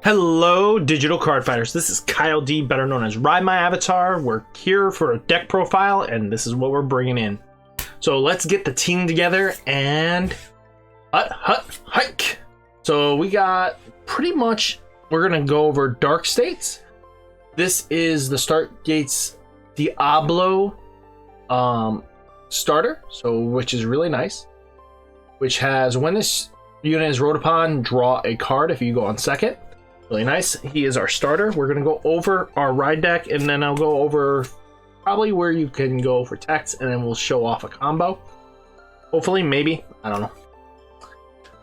Hello, digital card fighters. This is Kyle D, better known as Ride My Avatar. We're here for a deck profile, and this is what we're bringing in. So let's get the team together and hike. So we got pretty much, we're gonna go over Dark States. This is the Start Gates Diablo starter, which is really nice. Which has, when this unit is rode upon, draw a card if you go on second. Really nice. He is our starter. We're gonna go over our ride deck, and then I'll go over probably where you can go for text, and then we'll show off a combo. Hopefully, maybe, I don't know.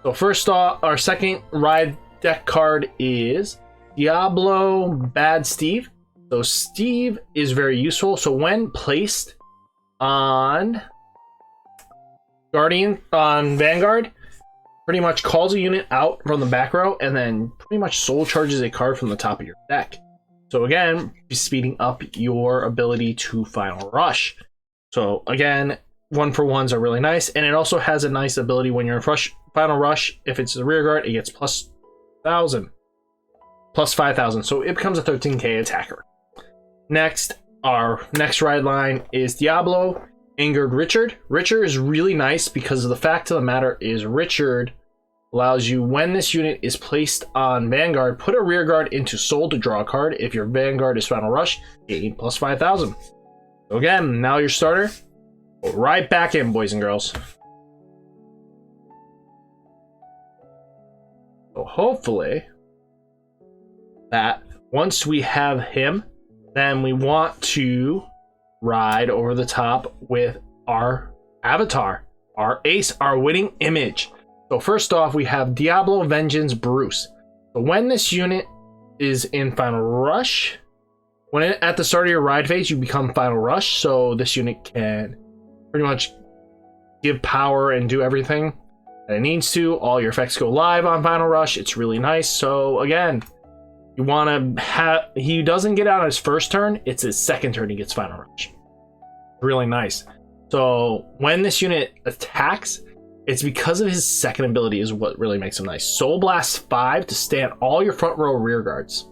So first off, our second ride deck card is Diablo Bad Steve. So Steve is very useful. So when placed on Vanguard, pretty much calls a unit out from the back row and then pretty much soul charges a card from the top of your deck. So again, speeding up your ability to final rush. So again, 1-for-1s are really nice, and it also has a nice ability when you're in final rush. If it's the rear guard, it gets plus 1,000, plus 5,000. So it becomes a 13k attacker. Next, our next ride line is Diablo Angered Richard. Richard is really nice because the fact of the matter is Richard allows you, when this unit is placed on Vanguard, put a rear guard into Soul to draw a card. If your Vanguard is Final Rush, gain plus 5,000. So again, now your starter. Go right back in, boys and girls. So hopefully that once we have him, then we want to ride over the top with our avatar, our ace, our winning image. So first off, we have Diablo Vengeance Bruce. So when this unit is in Final Rush, at the start of your ride phase, you become Final Rush. So this unit can pretty much give power and do everything that it needs to. All your effects go live on Final Rush. It's really nice. So again, you want to have, he doesn't get out on his first turn. It's his second turn he gets Final Rush. Really nice. So when this unit attacks, it's because of his second ability is what really makes him nice. Soul Blast 5 to stand all your front row rear guards,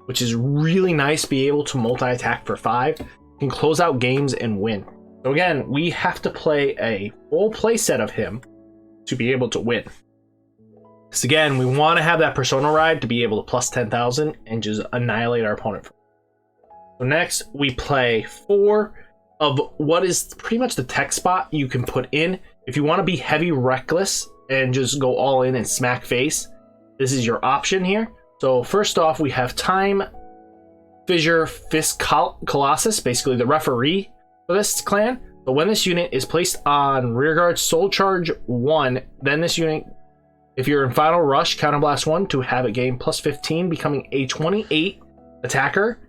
which is really nice. Be able to multi-attack for 5. You can close out games and win. So again, we have to play a full play set of him to be able to win. So again, we want to have that Persona ride to be able to plus 10,000 and just annihilate our opponent. So next, we play 4 of what is pretty much the tech spot you can put in. If you want to be heavy reckless and just go all in and smack face, this is your option here. So first off, we have Time Fissure Fist Colossus, basically the referee for this clan. But when this unit is placed on rearguard Soul Charge 1, then this unit, if you're in Final Rush, Counterblast 1 to have it gain plus 15, becoming a 28 attacker,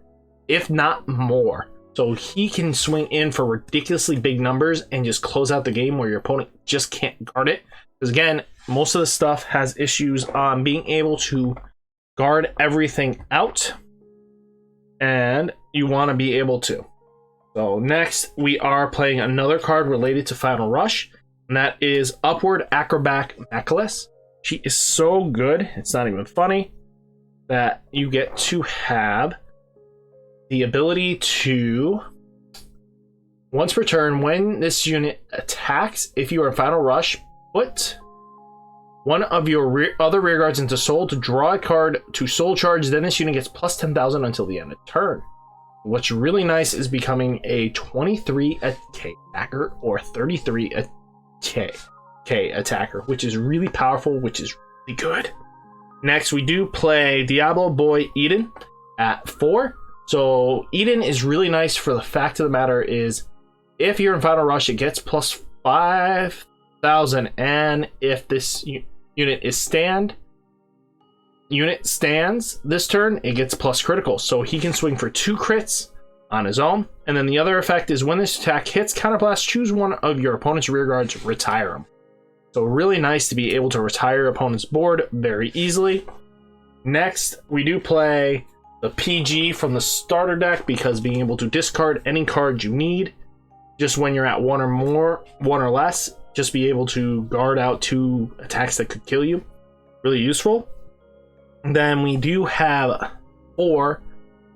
if not more. So he can swing in for ridiculously big numbers and just close out the game where your opponent just can't guard it. Because again, most of the stuff has issues on being able to guard everything out, and you want to be able to. So next, we are playing another card related to Final Rush, and that is Upward Acrobat Mechalus. She is so good, it's not even funny, that you get to have the ability to, once per turn, when this unit attacks, if you are in Final Rush, put one of your other rear guards into Soul to draw a card to Soul Charge, then this unit gets plus 10,000 until the end of turn. What's really nice is becoming a 23k attacker or 33k attacker, which is really powerful, which is really good. Next, we do play Diablo Boy Eden at 4. So Eden is really nice for the fact of the matter is, if you're in Final Rush, it gets plus 5,000, and if this unit stands this turn, it gets plus critical. So he can swing for 2 crits on his own. And then the other effect is when this attack hits Counterblast, choose one of your opponent's rear guards, retire them. So really nice to be able to retire your opponent's board very easily. Next, we do play the PG from the starter deck, because being able to discard any card you need, just when you're at 1 or less, just be able to guard out 2 attacks that could kill you. Really useful. Then we do have 4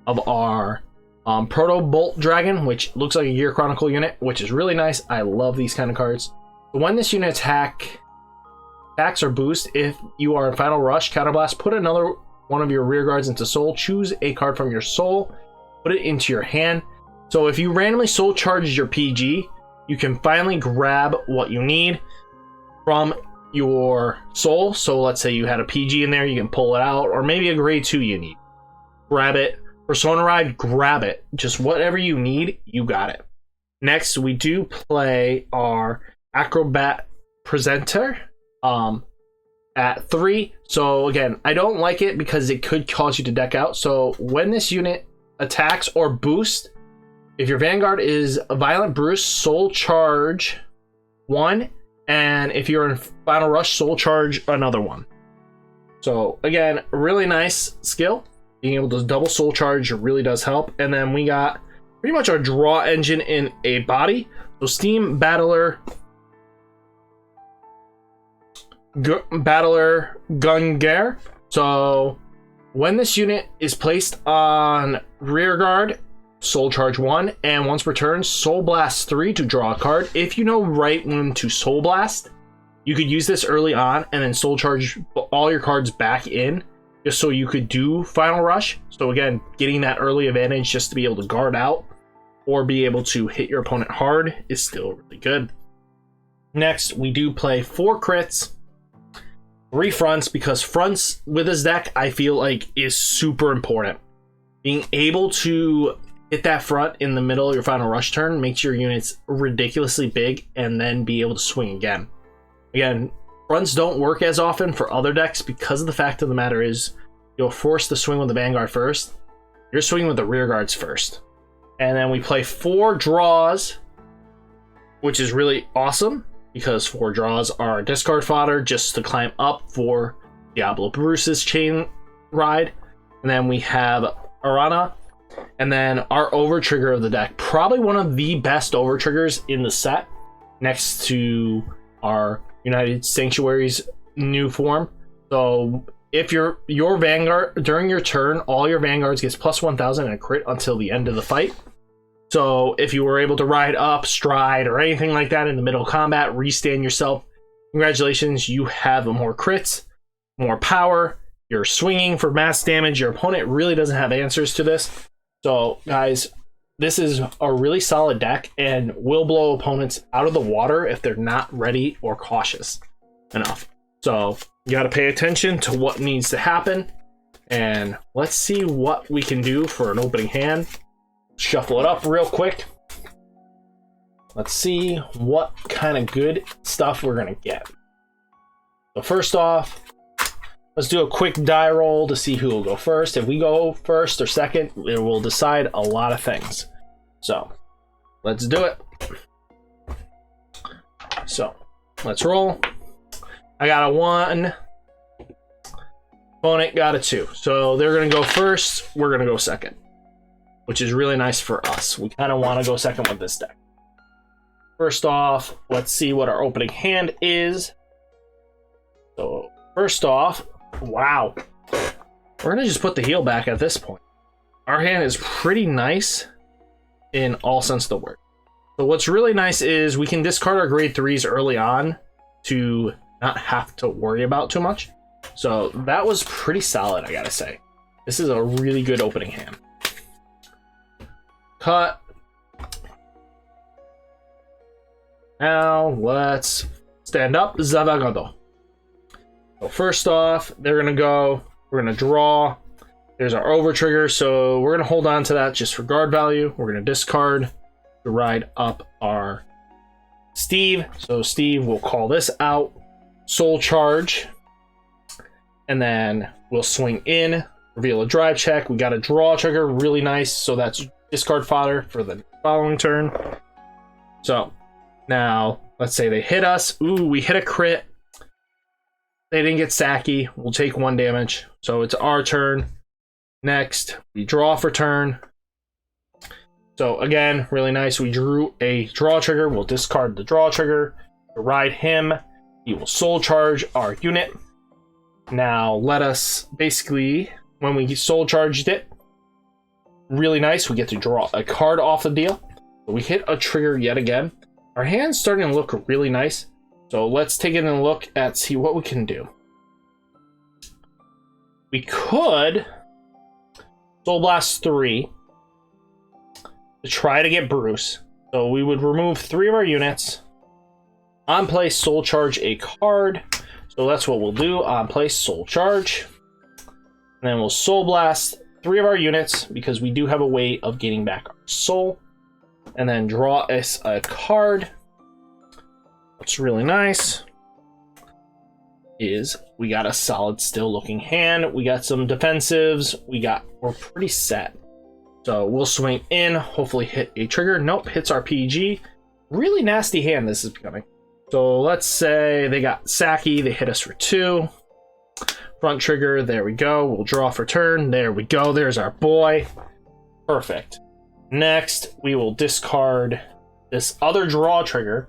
of our Proto Bolt Dragon, which looks like a Gear Chronicle unit, which is really nice. I love these kind of cards. When this unit attacks or boost, if you are in Final Rush, Counterblast, put another one of your rear guards into Soul. Choose a card from your Soul, put it into your hand. So if you randomly Soul charge your PG, you can finally grab what you need from your Soul. So let's say you had a PG in there, you can pull it out, or maybe a grade 2 you need. Grab it. Persona Ride, grab it. Just whatever you need, you got it. Next, we do play our Acrobat Presenter at 3. So again, I don't like it because it could cause you to deck out. So when this unit attacks or boosts, if your Vanguard is a Violent Bruce, Soul Charge 1, and if you're in Final Rush, Soul Charge another one. So again, really nice skill. Being able to double Soul Charge really does help. And then we got pretty much our draw engine in a body. So Steam Battler Gungear. So when this unit is placed on rear guard, Soul Charge 1, and once per turn, Soul Blast 3 to draw a card. If you know right when to Soul Blast, you could use this early on and then Soul Charge all your cards back in, just so you could do Final Rush. So again, getting that early advantage just to be able to guard out or be able to hit your opponent hard is still really good. Next, we do play 4 crits, 3 fronts, because fronts with this deck, I feel like, is super important. Being able to hit that front in the middle of your Final Rush turn makes your units ridiculously big and then be able to swing again. Again, fronts don't work as often for other decks because of the fact of the matter is you're forced to swing with the Vanguard first. You're swinging with the rear guards first. And then we play 4 draws, which is really awesome because 4 draws are discard fodder just to climb up for Diablo Bruce's chain ride. And then we have Arana, and then our over trigger of the deck. Probably one of the best over triggers in the set, next to our United Sanctuary's new form. So if your Vanguard, during your turn, all your Vanguards gets plus 1000 and a crit until the end of the fight. So if you were able to ride up, stride, or anything like that in the middle of combat, restand yourself, congratulations, you have more crits, more power, you're swinging for mass damage. Your opponent really doesn't have answers to this. So guys, this is a really solid deck and will blow opponents out of the water if they're not ready or cautious enough. So you got to pay attention to what needs to happen. And let's see what we can do for an opening hand. Shuffle it up real quick. Let's see what kind of good stuff we're going to get. So first off, let's do a quick die roll to see who will go first. If we go first or second, it will decide a lot of things. So let's do it. So let's roll. I got a 1. Opponent got a 2. So they're going to go first. We're going to go second, which is really nice for us. We kind of want to go second with this deck. First off, let's see what our opening hand is. So first off, wow. We're going to just put the heel back at this point. Our hand is pretty nice in all sense of the word. So what's really nice is we can discard our grade 3s early on to not have to worry about too much. So that was pretty solid, I gotta say. This is a really good opening hand. Cut. Now let's stand up. Zavagado. So first off, they're gonna go. We're gonna draw. There's our over trigger, so we're gonna hold on to that just for guard value. We're gonna discard to ride up our Steve. So Steve will call this out. Soul Charge. And then we'll swing in, reveal a drive check. We got a draw trigger, really nice. So that's discard fodder for the following turn. So now let's say they hit us. Ooh, we hit a crit. They didn't get Saki. We'll take 1 damage. So it's our turn. Next, we draw for turn. So again, really nice. We drew a draw trigger. We'll discard the draw trigger to ride him. He will soul charge our unit. Now let us basically, when we soul charged it, really nice, we get to draw a card off the deal. We hit a trigger yet again. Our hand's starting to look really nice. So let's take it and look at, see what we can do. We could Soul Blast 3 to try to get Bruce. So we would remove 3 of our units. On play, Soul Charge a card. So that's what we'll do. On play, Soul Charge. And then we'll Soul Blast 3 of our units because we do have a way of getting back our soul. And then draw us a card. What's really nice is we got a solid still looking hand. We got some defensives. We're pretty set. So we'll swing in, hopefully hit a trigger. Nope, hits our PG. Really nasty hand this is becoming. So let's say they got Saki, they hit us for 2. Front trigger, there we go. We'll draw for turn. There we go. There's our boy. Perfect. Next, we will discard this other draw trigger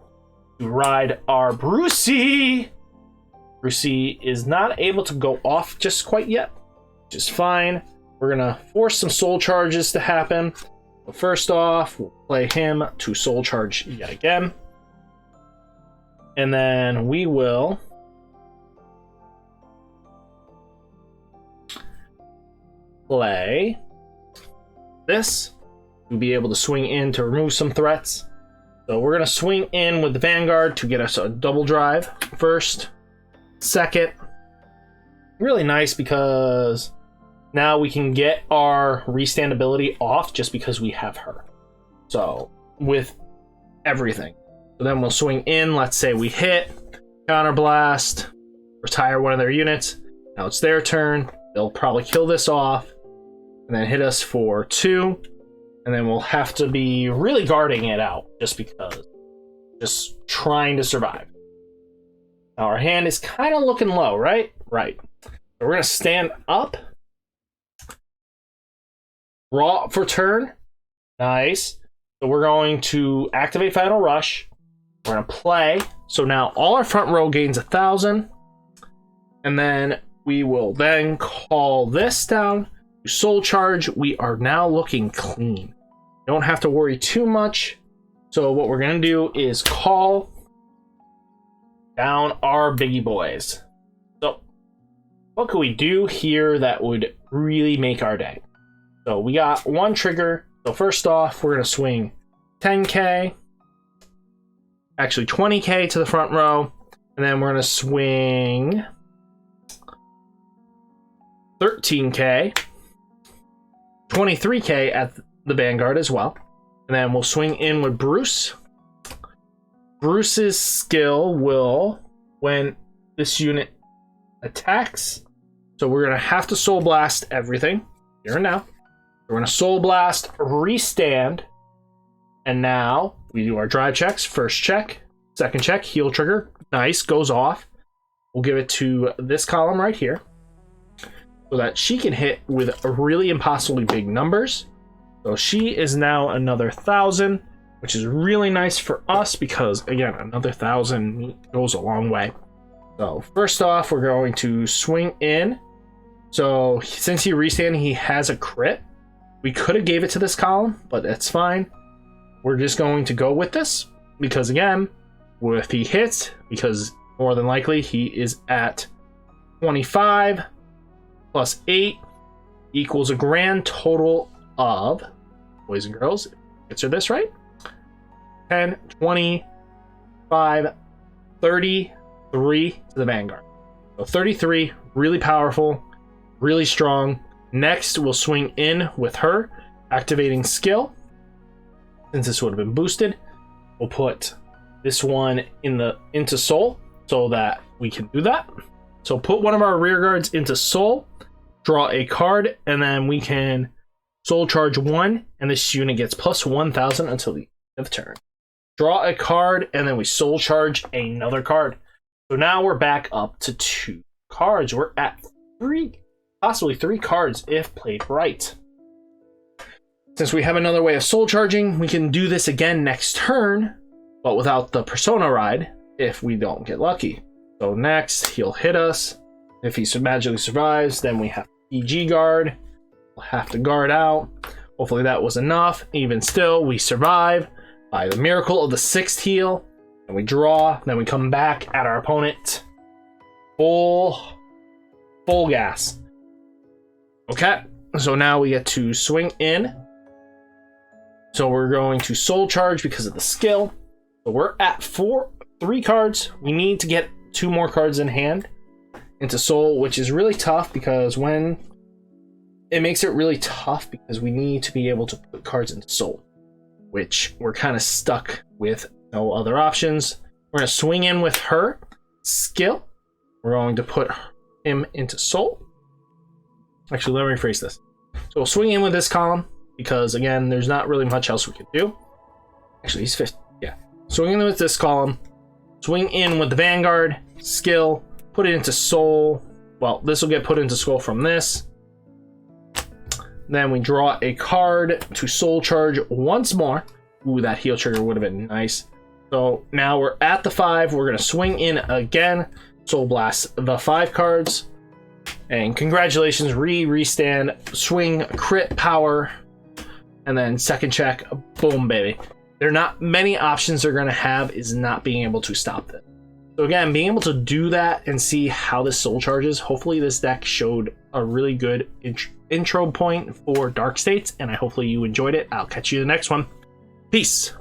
to ride our Brucey. Brucey is not able to go off just quite yet, which is fine. We're gonna force some soul charges to happen. But first off, we'll play him to soul charge yet again. And then we will play this to be able to swing in to remove some threats. So we're going to swing in with the Vanguard to get us a double drive first. Second, really nice because now we can get our restand ability off just because we have her. So with everything. So then we'll swing in, let's say we hit, counterblast, retire one of their units. Now it's their turn. They'll probably kill this off and then hit us for 2. And then we'll have to be really guarding it out just because. Just trying to survive. Now our hand is kind of looking low, right? Right. So we're going to stand up. Draw for turn. Nice. So we're going to activate Final Rush. We're going to play. So now all our front row gains 1,000. And then we will then call this down. Soul Charge. We are now looking clean. Don't have to worry too much. So what we're going to do is call down our biggie boys. So what could we do here that would really make our day? So we got 1 trigger. So first off, we're going to swing 10k. Actually 20k to the front row. And then we're going to swing 13k. 23k at the Vanguard as well. And then we'll swing in with Bruce. Bruce's skill will, when this unit attacks, so we're going to have to Soul Blast everything here and now. We're going to Soul Blast, restand, and now we do our drive checks. First check, second check, heal trigger. Nice, goes off. We'll give it to this column right here so that she can hit with really impossibly big numbers. So she is now another 1,000, which is really nice for us because, again, another 1,000 goes a long way. So first off, we're going to swing in. So since he restand, he has a crit. We could have gave it to this column, but that's fine. We're just going to go with this because, again, if he hits, because more than likely he is at 25 plus 8 equals a grand total of, boys and girls, answer this right, 10, 25, 33 to the Vanguard. So 33, really powerful, really strong. Next, we'll swing in with her, activating skill. Since this would have been boosted, we'll put this one into soul so that we can do that. So put one of our rear guards into soul, draw a card, and then we can soul charge 1, and this unit gets plus 1,000 until the end of the turn. Draw a card, and then we soul charge another card. So now we're back up to 2 cards. We're at 3, possibly 3 cards if played right. Since we have another way of soul charging, we can do this again next turn, but without the persona ride if we don't get lucky. So next, he'll hit us. If he magically survives, then we have PG guard. We'll have to guard out. Hopefully that was enough. Even still, we survive by the miracle of the 6th heal. And we draw, then we come back at our opponent. Full gas. Okay, so now we get to swing in. So we're going to soul charge because of the skill. So we're at 3 cards. We need to get 2 more cards in hand into soul, which is really tough because it makes it really tough because we need to be able to put cards into soul, which we're kind of stuck with no other options. We're going to swing in with her skill. We're going to put him into soul. Actually, let me rephrase this. So we'll swing in with this column because, again, there's not really much else we can do. Actually, he's 5th. Yeah. Swing in with this column. Swing in with the Vanguard skill. Put it into soul. Well, this will get put into soul from this. Then we draw a card to soul charge once more. Ooh, that heal trigger would have been nice. So now we're at the 5. We're going to swing in again. Soul blast the 5 cards. And congratulations, restand, swing, crit power. And then second check, boom, baby. There are not many options they're going to have is not being able to stop them. So again, being able to do that and see how this soul charges, hopefully this deck showed a really good intro point for Dark States, and hopefully you enjoyed it. I'll catch you in the next one. Peace.